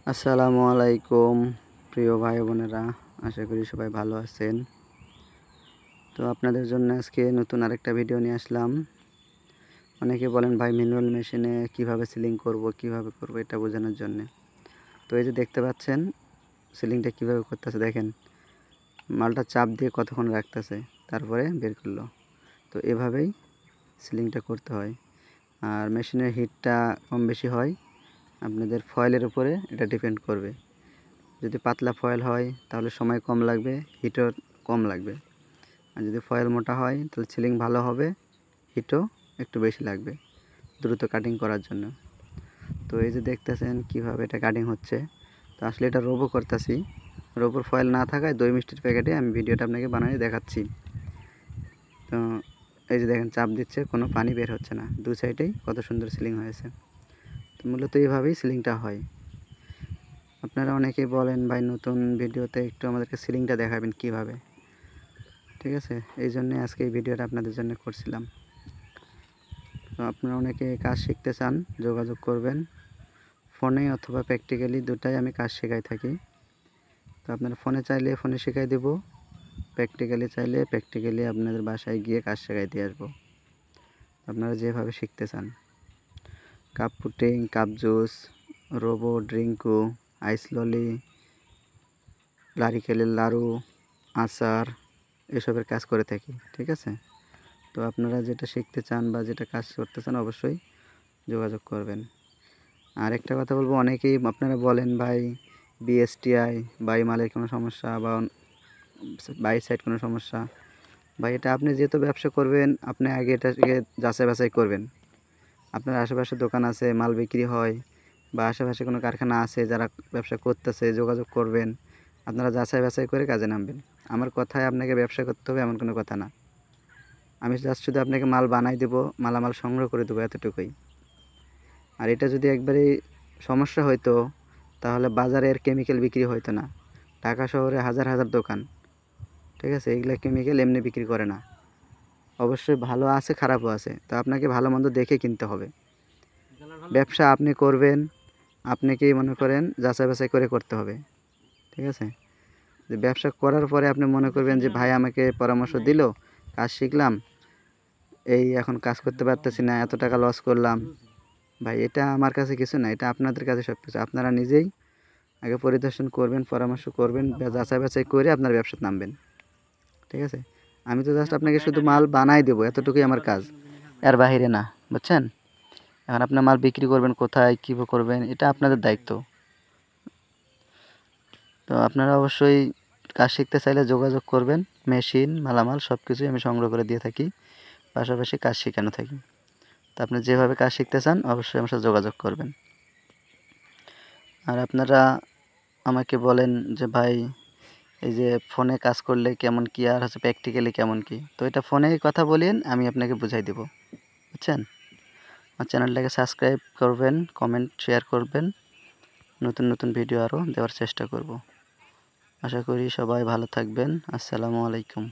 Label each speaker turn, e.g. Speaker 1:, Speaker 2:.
Speaker 1: আসসালামু আলাইকুম প্রিয় ভাই বোনেরা, আশা করি সবাই ভালো আছেন। তো আপনাদের জন্য আজকে নতুন আরেকটা ভিডিও নিয়ে আসলাম। অনেকে বলেন ভাই ম্যানুয়াল মেশিনে কিভাবে সিলিং কিভাবে করব এটা বোঝানোর জন্য। তো এই যে দেখতে পাচ্ছেন সিলিংটা কিভাবে করতেছে, দেখেন মালটা চাপ দিয়ে কতক্ষণ রাখতেছে, তারপরে বের করলো। তো এভাবেই সিলিংটা করতে হয়। আর মেশিনের হিটটা কম বেশি হয় আপনাদের ফয়েলের উপরে, এটা ডিপেন্ড করবে। যদি পাতলা ফয়েল হয় তাহলে সময় কম লাগবে, হিটও কম লাগবে। আর যদি ফয়েল মোটা হয় তাহলে সিলিং ভালো হবে, হিটও একটু বেশি লাগবে দ্রুত কাটিং করার জন্য। তো এই যে দেখতেছেন কিভাবে এটা কাটিং হচ্ছে। তো আসলে এটা রোবো করতেছি, রোবোর ফয়েল না থাকায় দই মিষ্টির প্যাকেটে আমি ভিডিওটা আপনাকে বানিয়ে দেখাচ্ছি। তো এই যে দেখেন চাপ দিচ্ছে, কোনো পানি বের হচ্ছে না, দু সাইডেই কত সুন্দর সিলিং হয়েছে। তো মূলত এইভাবেই সিলিংটা হয়। আপনারা অনেকেই বলেন ভাই নতুন ভিডিওতে একটু আমাদেরকে সিলিংটা দেখাবেন কিভাবে। ঠিক আছে, এই জন্যে আজকে এই ভিডিওটা আপনাদের জন্য করছিলাম। তো আপনারা অনেকে কাজ শিখতে চান, যোগাযোগ করবেন। ফোনে অথবা প্র্যাকটিক্যালি দুটাই আমি কাজ শেখাই থাকি। তো আপনারা ফোনে চাইলে ফোনে শেখাই দেবো, প্র্যাকটিক্যালি চাইলে প্র্যাকটিক্যালি আপনাদের বাসায় গিয়ে কাজ শেখাই দিয়ে আসবো, আপনারা যেভাবে শিখতে চান। কাপ পুটিং, কাপ জুস, রোবো, ড্রিঙ্কু, আইস ললি, নারিকেলের লাড়ু, আচার, এসবের কাজ করে থাকি। ঠিক আছে, তো আপনারা যেটা শিখতে চান বা যেটা কাজ করতে চান অবশ্যই যোগাযোগ করবেন। আর একটা কথা বলবো, অনেকেই আপনারা বলেন ভাই বিএসটিআই বাই মালের কোনো সমস্যা বা বাই সাইড কোনো সমস্যা। ভাই এটা আপনি যেহেতু ব্যবসা করবেন, আপনি আগে এটাকে যাচাই বাছাই করবেন। আপনার আশেপাশে দোকান আছে, মাল বিক্রি হয়, বা আশেপাশে কোনো কারখানা আছে যারা ব্যবসা করতেছে, যোগাযোগ করবেন। আপনারা যাচাই বাছাই করে কাজে নামবেন। আমার কথায় আপনাকে ব্যবসা করতে হবে এমন কোনো কথা না। আমি জাস্ট শুধু আপনাকে মাল বানাই দেবো, মালামাল সংগ্রহ করে দেবো, এতটুকুই। আর এটা যদি একবারেই সমস্যা হইতো তাহলে বাজারে এর কেমিক্যাল বিক্রি হইতো না। ঢাকা শহরে হাজার হাজার দোকান, ঠিক আছে, এইগুলা কেমিক্যাল এমনি বিক্রি করে না। অবশ্যই ভালো আছে, খারাপও আছে, তো আপনাকে ভালো মন্দ দেখে কিনতে হবে। ব্যবসা আপনি করবেন, আপনাকেই মনে করেন যাচাই বাছাই করে করতে হবে। ঠিক আছে, যে ব্যবসা করার পরে আপনি মনে করবেন যে ভাই আমাকে পরামর্শ দিল, কাজ শিখলাম, এই এখন কাজ করতে পারতেছি না, এত টাকা লস করলাম। ভাই এটা আমার কাছে কিছু না, এটা আপনাদের কাছে সব কিছু। আপনারা নিজেই আগে পরিদর্শন করবেন, পরামর্শ করবেন, যাচাই বাছাই করে আপনার ব্যবসাতে নামবেন। ঠিক আছে, আমি তো জাস্ট আপনাকে শুধু মাল বানাই দেবো, এতটুকুই আমার কাজ, এর বাহিরে না, বুঝছেন। এখন আপনার মাল বিক্রি করবেন কোথায়, কীভাবে করবেন, এটা আপনাদের দায়িত্ব। তো আপনারা অবশ্যই কাজ শিখতে চাইলে যোগাযোগ করবেন। মেশিন, মালামাল সব কিছুই আমি সংগ্রহ করে দিয়ে থাকি, পাশাপাশি কাজ শেখানো থাকি। তো আপনি যেভাবে কাজ শিখতে চান অবশ্যই আমার সাথে যোগাযোগ করবেন। আর আপনারা আমাকে বলেন যে ভাই এই যে ফোনে কাজ করলে কেমন কী, আর হচ্ছে প্র্যাকটিক্যালি কেমন কী। তো এটা ফোনেই কথা বলেন, আমি আপনাকে বুঝাই দেব, বুঝছেন। আমার চ্যানেলটাকে সাবস্ক্রাইব করবেন, কমেন্ট শেয়ার করবেন, নতুন নতুন ভিডিও আরও দেওয়ার চেষ্টা করব। আশা করি সবাই ভালো থাকবেন। আসসালামু আলাইকুম।